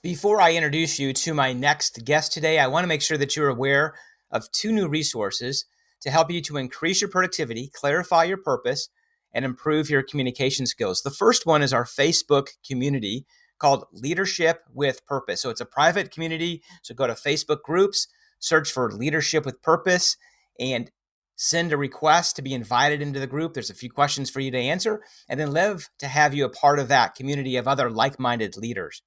Before I introduce you to my next guest today, I want to make sure that you're aware of two new resources to help you to increase your productivity, clarify your purpose, and improve your communication skills. The first one is our Facebook community called Leadership with Purpose. So it's a private community. So go to Facebook groups, search for Leadership with Purpose, and send a request to be invited into the group. There's a few questions for you to answer, and then live to have you a part of that community of other like-minded leaders.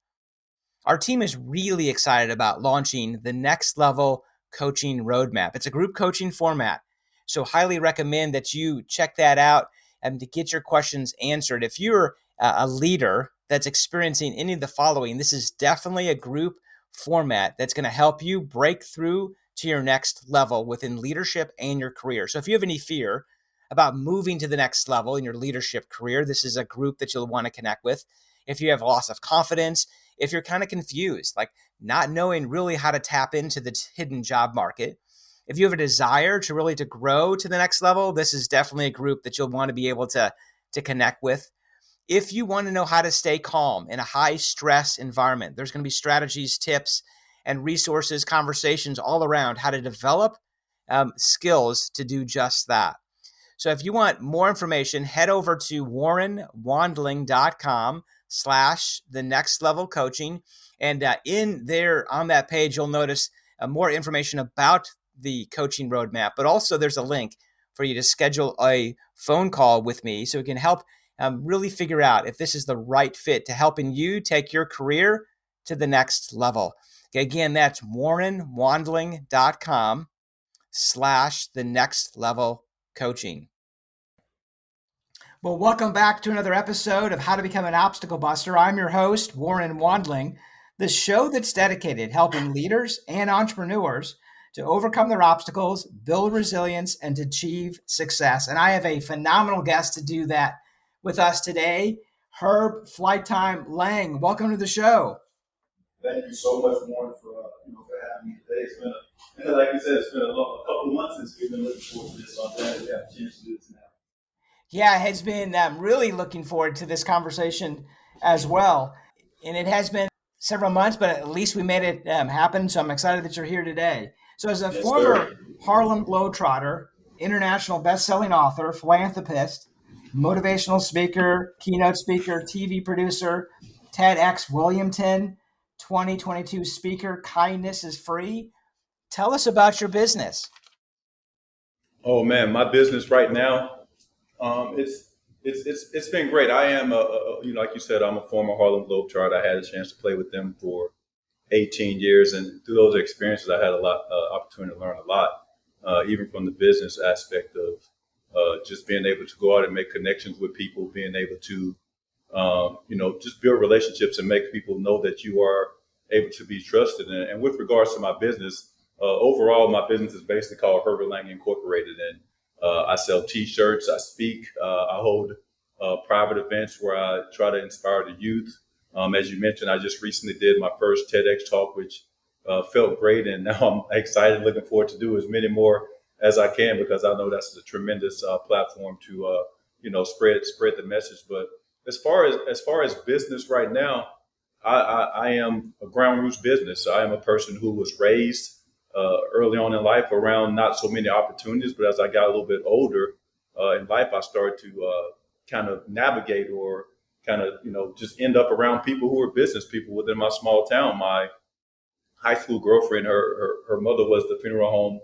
Our team is really excited about launching the Next Level Coaching Roadmap. It's a group coaching format, so highly recommend that you check that out and to get your questions answered. If you're a leader that's experiencing any of the following, this is definitely a group format that's going to help you break through to your next level within leadership and your career. So if you have any fear about moving to the next level in your leadership career, this is a group that you'll want to connect with. If you have loss of confidence, if you're kind of confused, like not knowing really how to tap into the hidden job market, if you have a desire to really to grow to the next level, this is definitely a group that you'll want to be able to connect with. If you want to know how to stay calm in a high stress environment, there's going to be strategies, tips, and resources, conversations all around how to develop skills to do just that. So if you want more information, head over to warrenwandling.com/the next level coaching. And in there on that page, you'll notice more information about the coaching roadmap, but also there's a link for you to schedule a phone call with me so we can help really figure out if this is the right fit to helping you take your career to the next level. Okay, again, that's warrenwandling.com/the next level coaching. Well, welcome back to another episode of How to Become an Obstacle Buster. I'm your host, Warren Wandling, the show that's dedicated helping leaders and entrepreneurs to overcome their obstacles, build resilience, and to achieve success. And I have a phenomenal guest to do that with us today, Herb Flight Time Lang. Welcome to the show. Thank you so much, Warren, for having me today. It's been, like you said, it's been a couple of months since we've been looking forward to this, so I'm glad we have a chance to do this now. Yeah, it has been really looking forward to this conversation as well. And it has been several months, but at least we made it happen. So I'm excited that you're here today. So as a former Harlem Globetrotter, international best-selling author, philanthropist, motivational speaker, keynote speaker, TV producer, TEDx Williamton, 2022 speaker, Kindness is Free. Tell us about your business. Oh man, my business right now, it's been great. I am like you said, I'm a former Harlem Globetrotter. I had a chance to play with them for 18 years, and through those experiences, I had a lot opportunity to learn a lot, even from the business aspect of just being able to go out and make connections with people, being able to just build relationships and make people know that you are able to be trusted. And with regards to my business, overall, my business is basically called Herbert Lang Incorporated, and I sell T-shirts, I speak, I hold private events where I try to inspire the youth. As you mentioned, I just recently did my first TEDx talk, which felt great, and now I'm excited, looking forward to do as many more as I can, because I know that's a tremendous platform to spread the message. But as far as business right now, I am a ground roots business. I am a person who was raised early on in life around not so many opportunities, but as I got a little bit older in life, I started to kind of navigate or kind of just end up around people who were business people within my small town. My high school girlfriend, her mother was the funeral home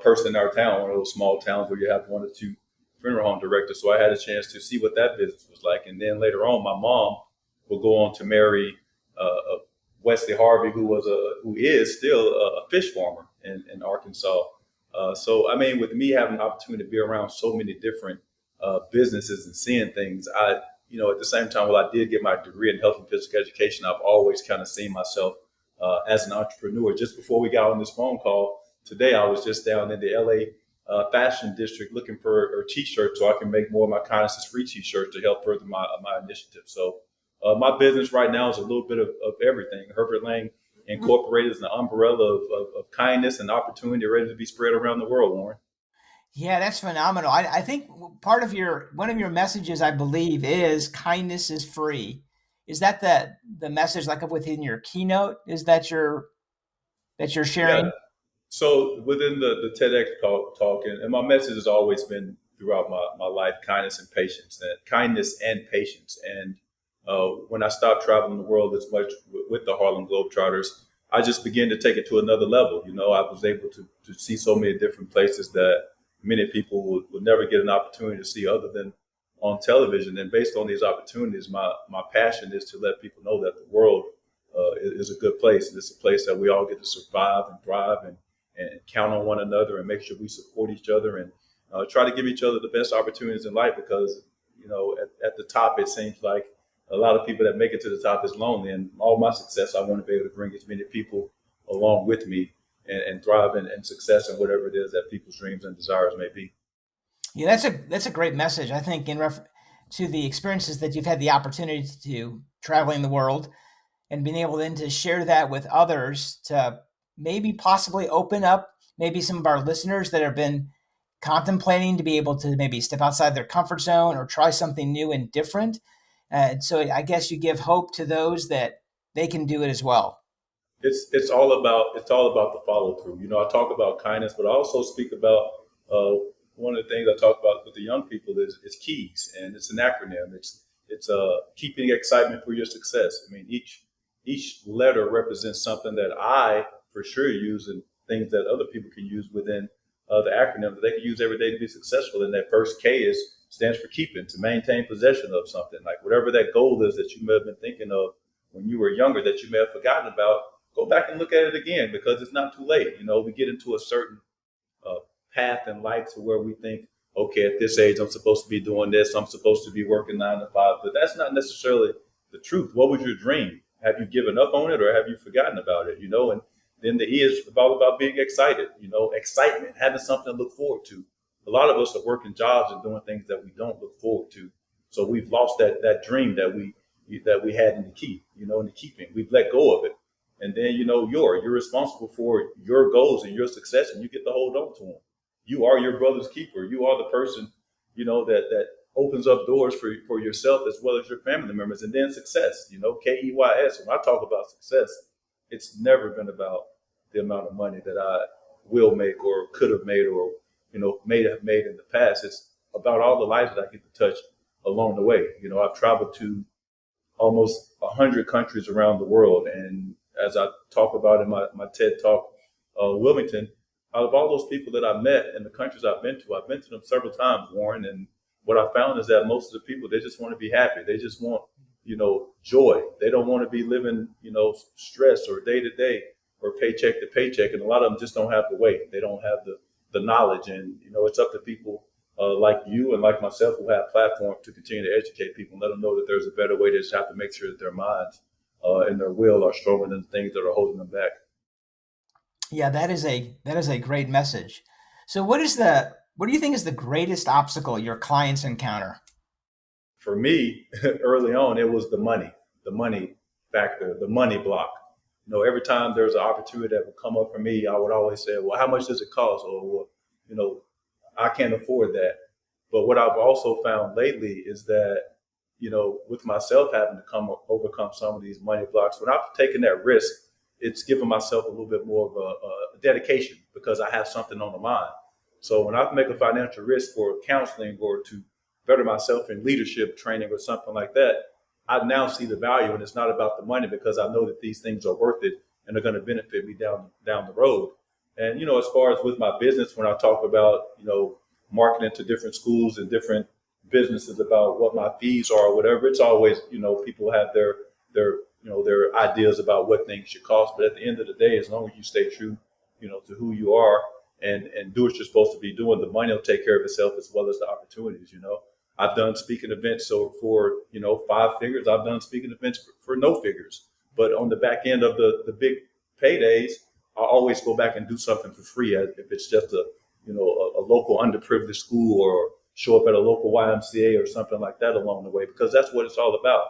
person in our town, one of those small towns where you have one or two funeral home directors. So I had a chance to see what that business was like. And then later on, my mom will go on to marry Wesley Harvey, who is still a fish farmer in Arkansas. So, I mean, with me having the opportunity to be around so many different businesses and seeing things, at the same time, while I did get my degree in health and physical education, I've always kind of seen myself as an entrepreneur. Just before we got on this phone call today, I was just down in the LA fashion district looking for a T-shirt so I can make more of my Kindness is Free T-shirts to help further my initiative. So my business right now is a little bit of everything. Herbert Lang Incorporated is an umbrella of kindness and opportunity ready to be spread around the world, Warren. Yeah, that's phenomenal. I think one of your messages, I believe, is kindness is free. Is that the message like within your keynote? Is that you're Yeah. sharing? So within the TEDx talk and my message has always been throughout my life, kindness and patience. And when I stopped traveling the world as much with the Harlem Globetrotters, I just began to take it to another level. I was able to see so many different places that many people would never get an opportunity to see other than on television. And based on these opportunities, my passion is to let people know that the world is a good place. And it's a place that we all get to survive and thrive and count on one another and make sure we support each other and try to give each other the best opportunities in life because, at the top, it seems like a lot of people that make it to the top is lonely. And all my success, I want to be able to bring as many people along with me and thrive in success and whatever it is that people's dreams and desires may be. Yeah, that's a great message. I think in reference to the experiences that you've had the opportunity to traveling the world and being able then to share that with others to maybe possibly open up maybe some of our listeners that have been contemplating to be able to maybe step outside their comfort zone or try something new and different. So I guess you give hope to those that they can do it as well. It's all about the follow through. I talk about kindness, but I also speak about uh, one of the things I talk about with the young people is keys, and it's an acronym. It's keeping excitement for your success. I mean, each letter represents something that I for sure use and things that other people can use within the acronym that they can use every day to be successful. And that first K stands for keeping, to maintain possession of something, like whatever that goal is that you may have been thinking of when you were younger that you may have forgotten about. Go back and look at it again because it's not too late. We get into a certain uh, path in life to where we think, okay, at this age, I'm supposed to be doing this. I'm supposed to be working 9 to 5, but that's not necessarily the truth. What was your dream? Have you given up on it or have you forgotten about it? And then the E is all about being excited, excitement, having something to look forward to. A lot of us are working jobs and doing things that we don't look forward to. So we've lost that dream that we had in the in the keeping. We've let go of it. And then you're responsible for your goals and your success, and you get to hold on to them. You are your brother's keeper. You are the person that opens up doors for yourself as well as your family members. And then success, KEYS. When I talk about success, it's never been about the amount of money that I will make or could have made or may have made in the past. It's about all the lives that I get to touch along the way. I've traveled to almost 100 countries around the world. And as I talk about in my TED Talk, Wilmington, out of all those people that I've met and the countries I've been to them several times, Warren. And what I found is that most of the people, they just want to be happy. They just want, joy. They don't want to be living, stress or day to day or paycheck to paycheck. And a lot of them just don't have the weight. They don't have the knowledge. And, it's up to people like you and like myself who have platforms to continue to educate people and let them know that there's a better way. They just have to make sure that their minds and their will are stronger than the things that are holding them back. Yeah, that is a great message. So what do you think is the greatest obstacle your clients encounter? For me, early on, it was the money factor, the money block. Every time there's an opportunity that would come up for me, I would always say, well, how much does it cost? Or, well, you know, I can't afford that. But what I've also found lately is that, with myself having to overcome some of these money blocks, when I've taken that risk, it's given myself a little bit more of a dedication because I have something on the mind. So when I make a financial risk for counseling or to better myself in leadership training or something like that, I now see the value, and it's not about the money because I know that these things are worth it and they're going to benefit me down the road. And as far as with my business, when I talk about marketing to different schools and different businesses about what my fees are or whatever, it's always people have their ideas about what things should cost. But at the end of the day, as long as you stay true, to who you are and do what you're supposed to be doing, the money will take care of itself as well as the opportunities. I've done speaking events so for 5 figures. I've done speaking events for no figures. But on the back end of the big paydays, I always go back and do something for free if it's just a local underprivileged school or show up at a local YMCA or something like that along the way, because that's what it's all about.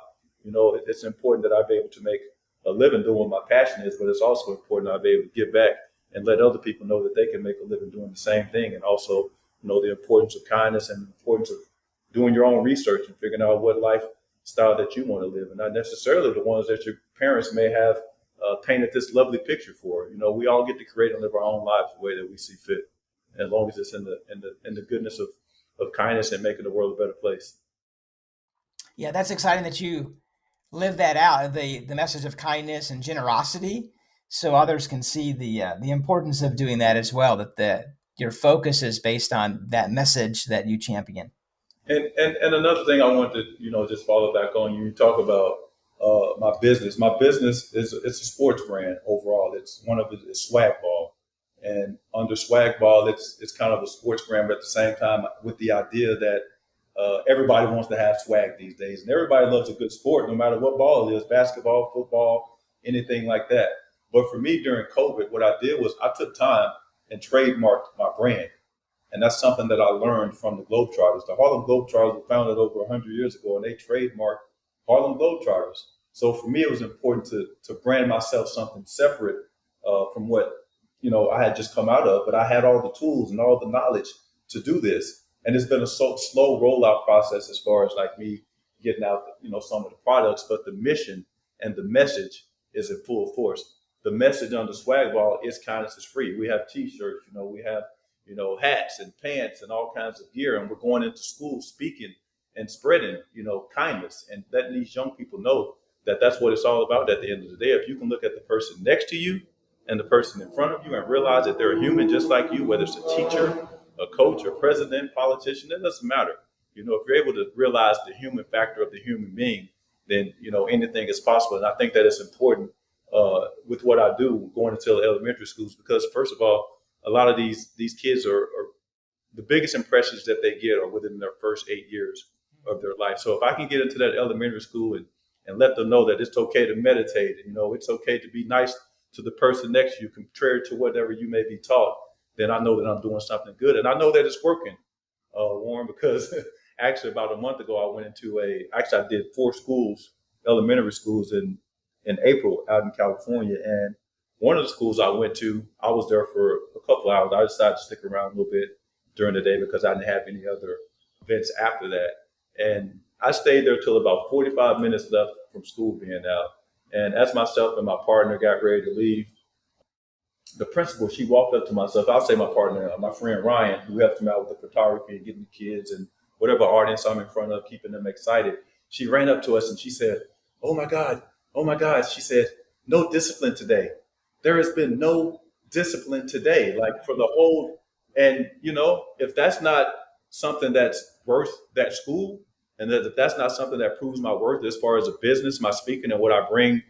It's important that I be able to make a living doing what my passion is, but it's also important that I be able to give back and let other people know that they can make a living doing the same thing. And also, the importance of kindness and the importance of doing your own research and figuring out what life style that you want to live, and not necessarily the ones that your parents may have painted this lovely picture for. We all get to create and live our own lives the way that we see fit, as long as it's in the goodness of kindness and making the world a better place. Yeah, that's exciting that you live that out, the message of kindness and generosity, so others can see the importance of doing that as well. That your focus is based on that message that you champion. And another thing I want to just follow back on, you talk about my business. My business is it's a sports brand overall. It's one of it is Swag Ball, and under Swag Ball, it's kind of a sports brand, but at the same time with the idea that everybody wants to have swag these days, and everybody loves a good sport, no matter what ball it is, basketball, football, anything like that. But for me during COVID, what I did was I took time and trademarked my brand. And that's something that I learned from the Globetrotters. The Harlem Globetrotters were founded over 100 years ago, and they trademarked Harlem Globetrotters. So for me, it was important to brand myself something separate from what I had just come out of. But I had all the tools and all the knowledge to do this, and it's been a slow rollout process as far as like me getting out, some of the products. But the mission and the message is in full force. The message on the Swag Ball is kindness is free. We have T-shirts, we have hats and pants and all kinds of gear. And we're going into school speaking and spreading, kindness and letting these young people know that that's what it's all about at the end of the day. If you can look at the person next to you and the person in front of you and realize that they're a human just like you, whether it's a teacher, a coach, a president, politician, it doesn't matter. If you're able to realize the human factor of the human being, then, anything is possible. And I think that it's important with what I do going into elementary schools, because first of all, a lot of these kids are the biggest impressions that they get are within their first 8 years of their life. So if I can get into that elementary school and let them know that it's okay to meditate, it's okay to be nice to the person next to you, contrary to whatever you may be taught, then I know that I'm doing something good. And I know that it's working, Warren, because actually about a month ago, I went into I did 4 schools, elementary schools in April out in California. And one of the schools I went to, I was there for a couple hours. I decided to stick around a little bit during the day because I didn't have any other events after that. And I stayed there till about 45 minutes left from school being out. And as myself and my partner got ready to leave, the principal, she walked up to myself. I'll say my partner, my friend Ryan, who helped me out with the photography and getting the kids and whatever audience I'm in front of, keeping them excited. She ran up to us and she said, "Oh my God, oh my God." She said, "No discipline today. There has been no discipline today, like for the whole." And, if that's not something that's worth that school, and that if that's not something that proves my worth as far as a business, my speaking and what I bring,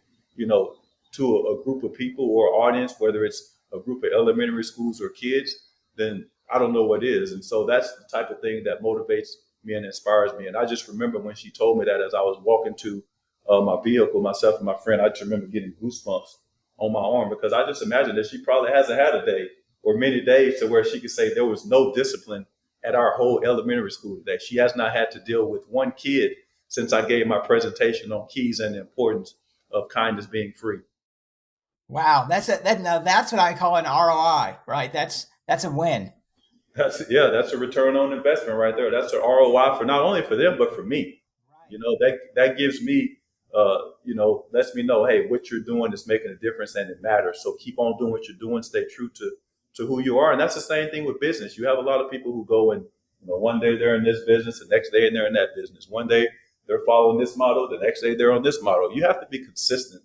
to a group of people or audience, whether it's a group of elementary schools or kids, then I don't know what is. And so that's the type of thing that motivates me and inspires me. And I just remember when she told me that as I was walking to my vehicle, myself and my friend, I just remember getting goosebumps on my arm, because I just imagine that she probably hasn't had a day or many days to where she could say there was no discipline at our whole elementary school today. She has not had to deal with one kid since I gave my presentation on keys and the importance of kindness being free. Wow, now that's what I call an ROI, right? That's a win. That's a return on investment right there. That's an ROI for not only for them but for me. Right. That gives me, lets me know, hey, what you're doing is making a difference and it matters. So keep on doing what you're doing. Stay true to who you are, and that's the same thing with business. You have a lot of people who go and one day they're in this business, the next day they're in that business. One day they're following this model, the next day they're on this model. You have to be consistent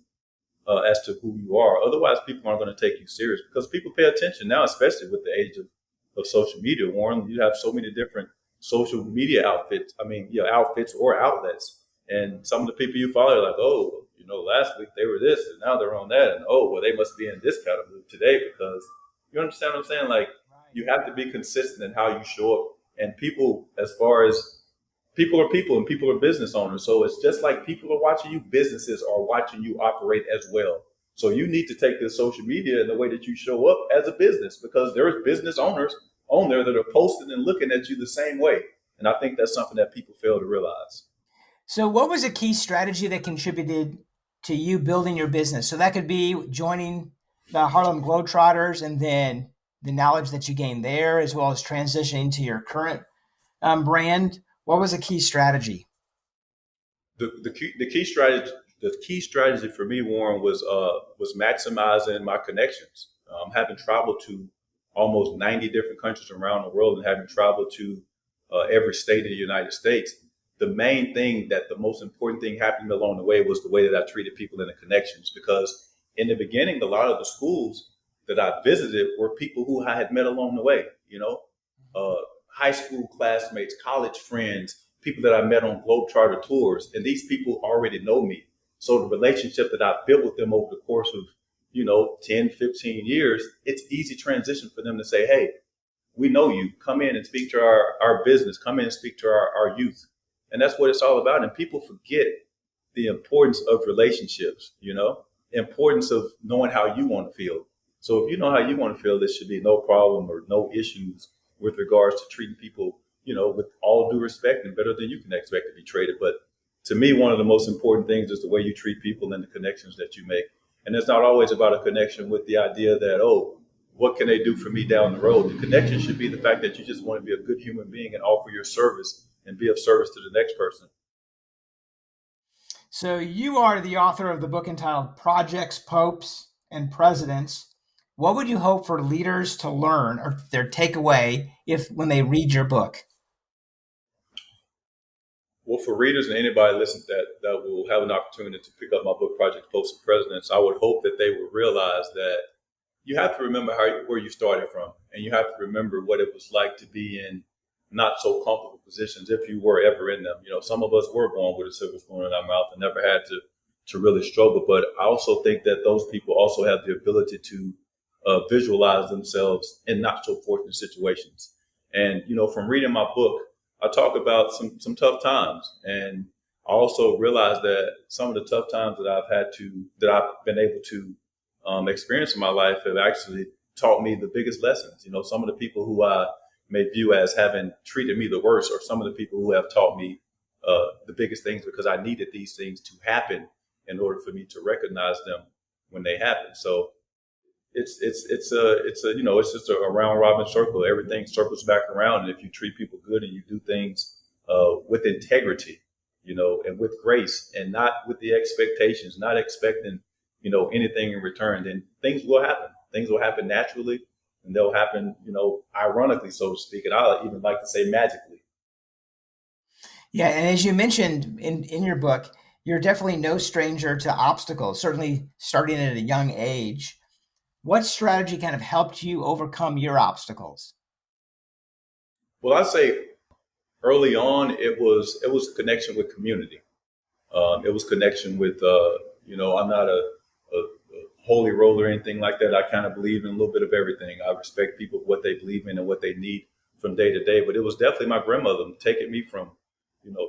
as to who you are. Otherwise, people aren't going to take you serious, because people pay attention now, especially with the age of social media. Warren, you have so many different social media outfits or outlets. And some of the people you follow are like, oh, last week they were this and now they're on that. And oh, well, they must be in this kind of mood today, because you understand what I'm saying? Like, you have to be consistent in how you show up. And people, as far as people are people and people are business owners. So it's just like people are watching you, businesses are watching you operate as well. So you need to take this social media in the way that you show up as a business, because there's business owners on there that are posting and looking at you the same way. And I think that's something that people fail to realize. So, what was a key strategy that contributed to you building your business? So that could be joining the Harlem Globetrotters, and then the knowledge that you gained there, as well as transitioning to your current brand. What was a key strategy? The key strategy for me, Warren, was maximizing my connections. Having traveled to almost 90 different countries around the world and having traveled to every state of the United States, the main thing that the most important thing happened along the way was the way that I treated people and the connections. Because in the beginning, a lot of the schools that I visited were people who I had met along the way. Uh, high school classmates, college friends, people that I met on Globetrotter tours, and these people already know me. So the relationship that I built with them over the course of, 10, 15 years, it's easy transition for them to say, hey, we know you. Come in and speak to our business. Come in and speak to our youth. And that's what it's all about. And people forget the importance of relationships, importance of knowing how you want to feel. So if you know how you want to feel, there should be no problem or no issues with regards to treating people, with all due respect and better than you can expect to be treated. But to me, one of the most important things is the way you treat people and the connections that you make. And it's not always about a connection with the idea that, oh, what can they do for me down the road? The connection should be the fact that you just want to be a good human being and offer your service and be of service to the next person. So you are the author of the book entitled Projects, Popes, and Presidents. What would you hope for leaders to learn or their takeaway when they read your book? Well, for readers and anybody listening that will have an opportunity to pick up my book, Projects, Popes, and Presidents, I would hope that they would realize that you have to remember where you started from, and you have to remember what it was like to be in not so comfortable positions if you were ever in them. Some of us were born with a silver spoon in our mouth and never had to really struggle. But I also think that those people also have the ability to visualize themselves in not so fortunate situations. And from reading my book, I talk about some tough times, and I also realize that some of the tough times that I've been able to experience in my life have actually taught me the biggest lessons. Some of the people who I may view as having treated me the worst are some of the people who have taught me the biggest things, because I needed these things to happen in order for me to recognize them when they happen. So it's just a round robin circle. Everything circles back around, and if you treat people good and you do things with integrity, and with grace, and not with the expectations, not expecting anything in return, then things will happen. Things will happen naturally, and they'll happen, ironically, so to speak. And I even like to say magically. Yeah, and as you mentioned in your book, you're definitely no stranger to obstacles, certainly starting at a young age. What strategy kind of helped you overcome your obstacles? Well, I say early on, it was a connection with community. It was connection with, I'm not a holy roller or anything like that. I kind of believe in a little bit of everything. I respect people for what they believe in and what they need from day to day. But it was definitely my grandmother taking me from,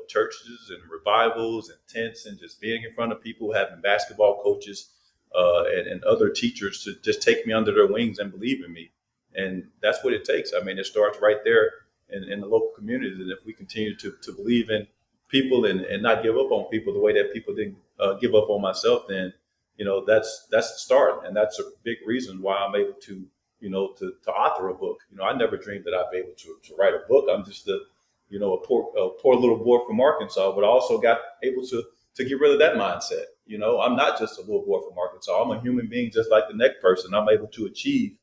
churches and revivals and tents and just being in front of people, having basketball coaches and other teachers to just take me under their wings and believe in me. And that's what it takes. I mean, it starts right there in the local communities. And if we continue to believe in people and not give up on people the way that people didn't give up on myself, then that's the start, and that's a big reason why I'm able to to author a book. I never dreamed that I'd be able to write a book. I'm just a poor little boy from Arkansas, but I also got able to get rid of that mindset. I'm not just a little boy from Arkansas. I'm a human being just like the next person. I'm able to achieve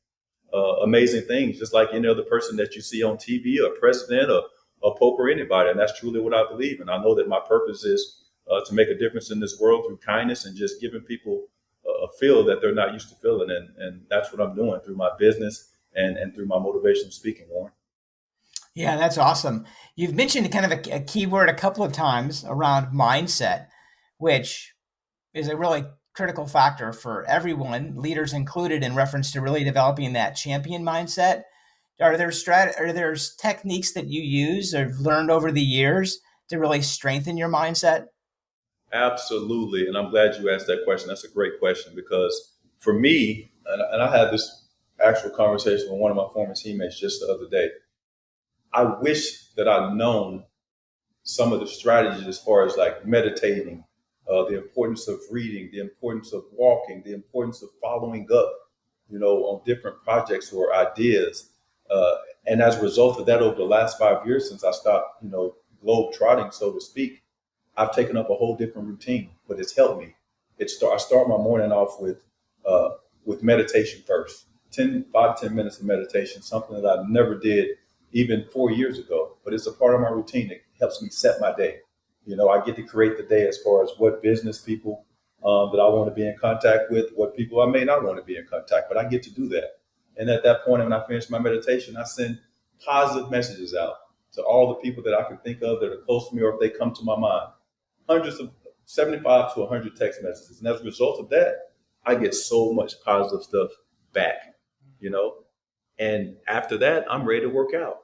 amazing things, just like any other person that you see on TV, or president, or a pope, or anybody. And that's truly what I believe. And I know that my purpose is to make a difference in this world through kindness and just giving people a feel that they're not used to feeling. And that's what I'm doing through my business and through my motivational speaking, Warren. Yeah, that's awesome. You've mentioned kind of a key word a couple of times around mindset, which is a really critical factor for everyone, leaders included, in reference to really developing that champion mindset. Are there techniques that you use or have learned over the years to really strengthen your mindset? Absolutely. And I'm glad you asked that question. That's a great question, because for me, and I had this actual conversation with one of my former teammates just the other day. I wish that I'd known some of the strategies as far as like meditating, the importance of reading, the importance of walking, the importance of following up, on different projects or ideas. Uh, and as a result of that, over the last 5 years since I stopped, globe trotting, so to speak, I've taken up a whole different routine, but it's helped me. I start my morning off uh, with meditation first. 5 to 10 minutes of meditation, something that I never did even 4 years ago, but it's a part of my routine. It helps me set my day. I get to create the day as far as what business people that I want to be in contact with, what people I may not want to be in contact, but I get to do that. And at that point, when I finish my meditation, I send positive messages out to all the people that I can think of that are close to me or if they come to my mind. Hundreds of 75 to 100 text messages. And as a result of that, I get so much positive stuff back, you know. And after that, I'm ready to work out.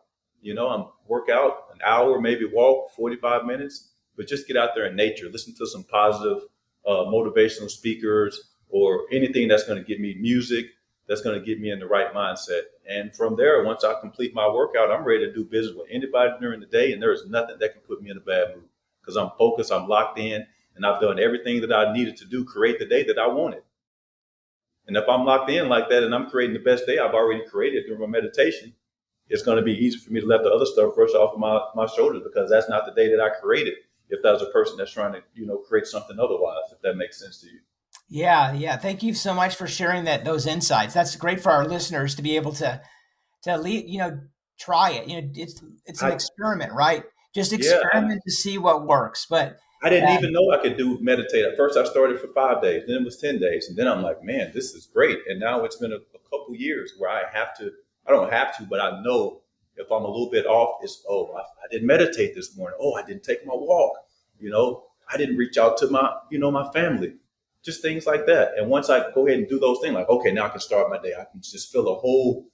I'm work out an hour, maybe walk 45 minutes, but just get out there in nature, listen to some positive motivational speakers or anything that's going to give me music, that's going to get me in the right mindset. And from there, once I complete my workout, I'm ready to do business with anybody during the day. And there is nothing that can put me in a bad mood because I'm focused, I'm locked in, and I've done everything that I needed to do, create the day that I wanted. And if I'm locked in like that and I'm creating the best day I've already created through my meditation, it's going to be easy for me to let the other stuff brush off of my shoulders because that's not the day that I created. If that was a person that's trying to, create something otherwise, if that makes sense to you. Yeah, yeah. Thank you so much for sharing those insights. That's great for our listeners to be able to lead, try it. It's an I experiment, right? Just yeah, experiment to see what works. But I didn't um, even know I could do meditate. At first, I started for 5 days, then it was 10 days, and then I'm like, man, this is great. And now it's been a couple years where I have to. I don't have to, but I know if I'm a little bit off, I didn't meditate this morning. Oh, I didn't take my walk. I didn't reach out to my family. Just things like that. And once I go ahead and do those things, like, okay, now I can start my day. I can just feel a whole,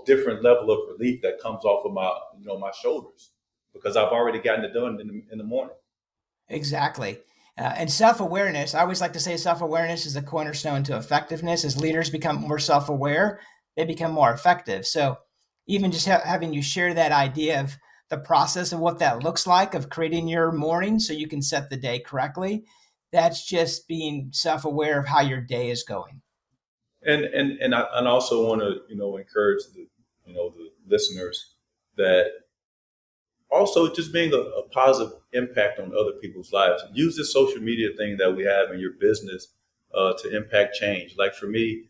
different level of relief that comes off of my shoulders because I've already gotten it done in the morning. exactly. And self-awareness, I always like to say self-awareness is the cornerstone to effectiveness. As leaders become more self-aware, they become more effective. So even just having you share that idea of the process of what that looks like of creating your morning so you can set the day correctly, that's just being self-aware of how your day is going. And I also want to encourage the listeners that also just being a positive impact on other people's lives. Use this social media thing that we have in your business to impact change. Like for me,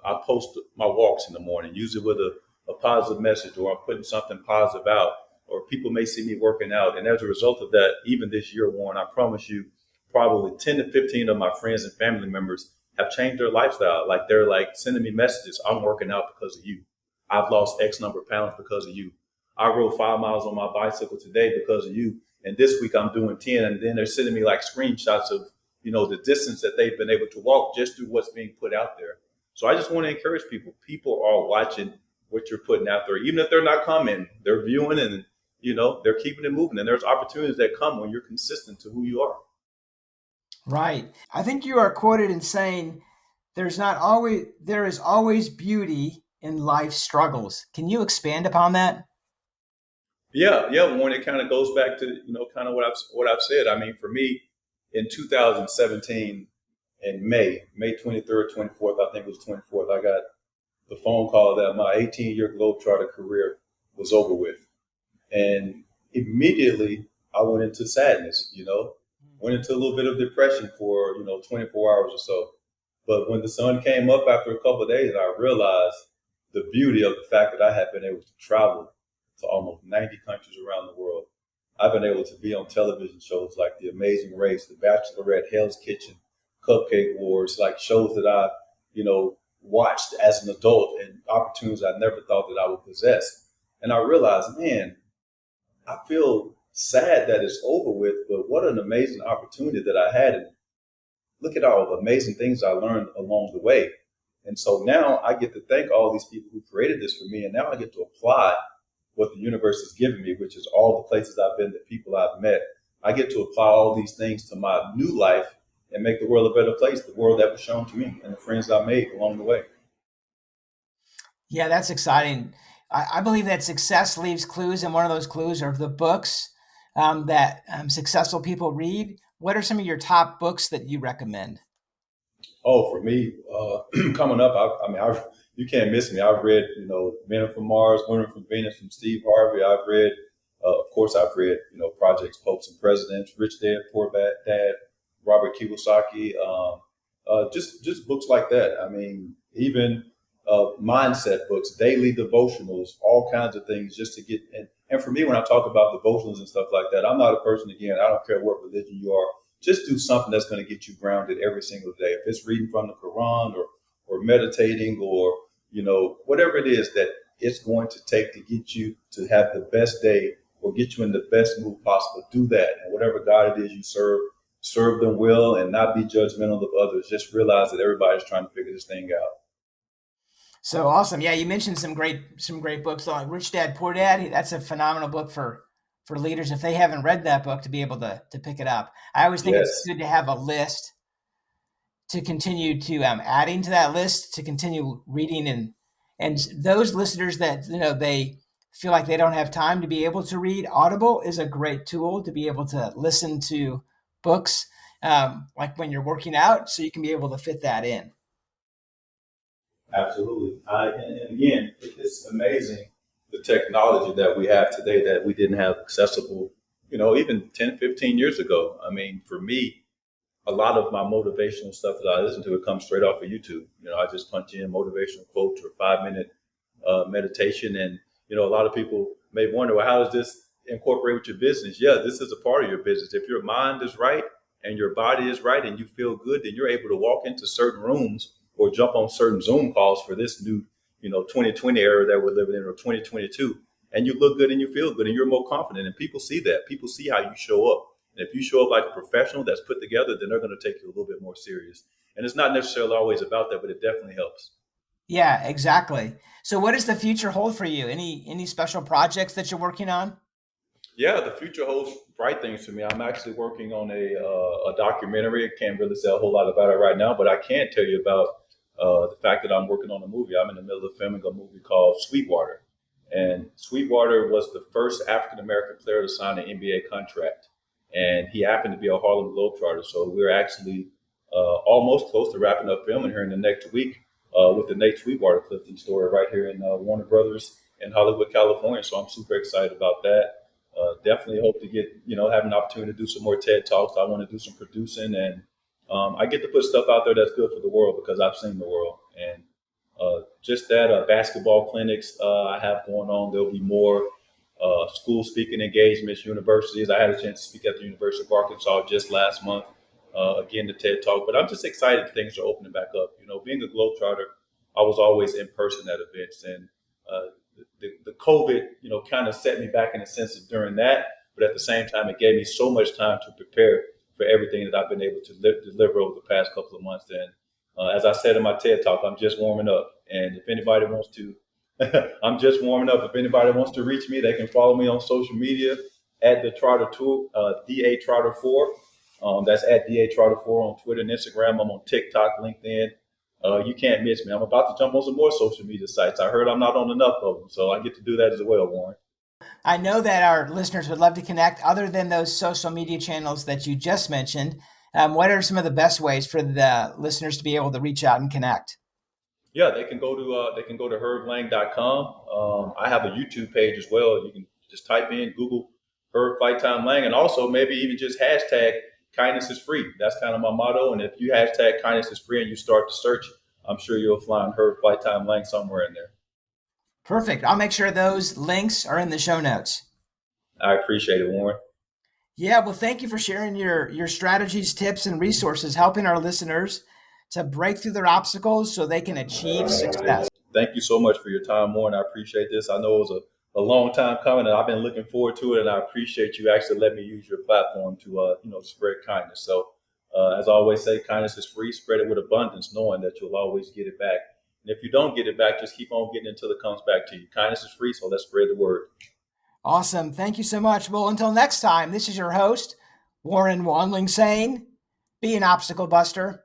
I post my walks in the morning, usually with a positive message, or I'm putting something positive out, or people may see me working out. And as a result of that, even this year, Warren, I promise you, probably 10 to 15 of my friends and family members have changed their lifestyle. Like they're like sending me messages. I'm working out because of you. I've lost X number of pounds because of you. I rode 5 miles on my bicycle today because of you. And this week I'm doing 10. And then they're sending me like screenshots of, the distance that they've been able to walk just through what's being put out there. So I just want to encourage people. People are watching what you're putting out there, even if they're not commenting, they're viewing and, they're keeping it moving. And there's opportunities that come when you're consistent to who you are. Right. I think you are quoted in saying there is always beauty in life's struggles. Can you expand upon that? Yeah, yeah. When it kind of goes back to kind of what I've said. I mean, for me, in 2017, in May 23rd, 24th, I think it was 24th, I got the phone call that my 18-year Globetrotter career was over with, and immediately I went into sadness. Went into a little bit of depression for 24 hours or so. But when the sun came up after a couple of days, I realized the beauty of the fact that I had been able to travel to almost 90 countries around the world. I've been able to be on television shows like The Amazing Race, The Bachelorette, Hell's Kitchen, Cupcake Wars, like shows that I, watched as an adult and opportunities I never thought that I would possess. And I realized, man, I feel sad that it's over with, but what an amazing opportunity that I had. And look at all the amazing things I learned along the way. And so now I get to thank all these people who created this for me. And now I get to apply what the universe has given me, which is all the places I've been, the people I've met. I get to apply all these things to my new life and make the world a better place, the world that was shown to me and the friends I made along the way. Yeah, that's exciting. I believe that success leaves clues, and one of those clues are the books that successful people read. What are some of your top books that you recommend? Oh, for me, coming up, you can't miss me. I've read, Men Are from Mars, Women from Venus from Steve Harvey. I've read Of course, I've read, Projects, Popes, and Presidents, Rich Dad, Poor Dad, Robert Kiyosaki, just books like that. I mean, even mindset books, daily devotionals, all kinds of things just to get. And for me, when I talk about devotionals and stuff like that, I'm not a person, again, I don't care what religion you are, just do something that's going to get you grounded every single day. If it's reading from the Quran or meditating or, whatever it is that it's going to take to get you to have the best day or get you in the best mood possible, do that. And whatever God it is you serve them well and not be judgmental of others. Just realize that everybody's trying to figure this thing out. So awesome. Yeah, you mentioned some great books like Rich Dad, Poor Dad. That's a phenomenal book for leaders if they haven't read that book to be able to pick it up. I always think it's Yes, good to have a list to continue to adding to that list to continue reading and those listeners that they feel like they don't have time to be able to read. Audible is a great tool to be able to listen to books like when you're working out, so you can be able to fit that in. absolutely. And again, it's amazing the technology that we have today that we didn't have accessible, even 10, 15 years ago. I mean, for me, a lot of my motivational stuff that I listen to, it comes straight off of YouTube. I just punch in motivational quotes or 5 minute meditation. And, a lot of people may wonder, well, how does this incorporate with your business? Yeah, this is a part of your business. If your mind is right and your body is right and you feel good, then you're able to walk into certain rooms or jump on certain Zoom calls for this new, 2020 era that we're living in, or 2022. And you look good and you feel good and you're more confident. And people see that. People see how you show up. And if you show up like a professional that's put together, then they're going to take you a little bit more serious. And it's not necessarily always about that, but it definitely helps. Yeah, exactly. So what does the future hold for you? Any special projects that you're working on? Yeah, the future holds bright things for me. I'm actually working on a documentary. I can't really say a whole lot about it right now, but I can tell you about the fact that I'm working on a movie. I'm in the middle of filming a movie called Sweetwater. And Sweetwater was the first African American player to sign an NBA contract. And he happened to be a Harlem Globetrotter. So we're actually almost close to wrapping up filming here in the next week with the Nate Sweetwater Clifton story right here in Warner Brothers in Hollywood, California. So I'm super excited about that. Definitely hope to get, have an opportunity to do some more TED Talks. I want to do some producing, and I get to put stuff out there that's good for the world because I've seen the world. And just that basketball clinics I have going on. There'll be more school speaking engagements, universities. I had a chance to speak at the University of Arkansas just last month. Again, the TED Talk. But I'm just excited that things are opening back up. Being a Globetrotter, I was always in person at events, and the COVID, kind of set me back in a sense of during that. But at the same time, it gave me so much time to prepare for everything that I've been able to deliver over the past couple of months. And as I said in my TED Talk, I'm just warming up. And if anybody wants to, I'm just warming up. If anybody wants to reach me, they can follow me on social media at the Trotter Tour, DA Trotter 4. That's at DA Trotter 4 on Twitter and Instagram. I'm on TikTok, LinkedIn. You can't miss me. I'm about to jump on some more social media sites. I heard I'm not on enough of them, so I get to do that as well, Warren. I know that our listeners would love to connect other than those social media channels that you just mentioned. What are some of the best ways for the listeners to be able to reach out and connect? Yeah, they can go to herblang.com. I have a YouTube page as well. You can just type in Google Herb Fight Time Lang, and also maybe even just hashtag kindness is free. That's kind of my motto. And if you hashtag kindness is free and you start to search, I'm sure you'll find Herb Fight Time Lang somewhere in there. Perfect. I'll make sure those links are in the show notes. I appreciate it, Warren. Yeah, well, thank you for sharing your strategies, tips, and resources, helping our listeners to break through their obstacles so they can achieve success. Thank you so much for your time, Warren. I appreciate this. I know it was a long time coming, and I've been looking forward to it. And I appreciate you actually letting me use your platform to, spread kindness. So, as I always say, kindness is free. Spread it with abundance, knowing that you'll always get it back. And if you don't get it back, just keep on getting it until it comes back to you. Kindness is free, so let's spread the word. Awesome. Thank you so much. Well, until next time, this is your host, Warren Wandling, saying, be an obstacle buster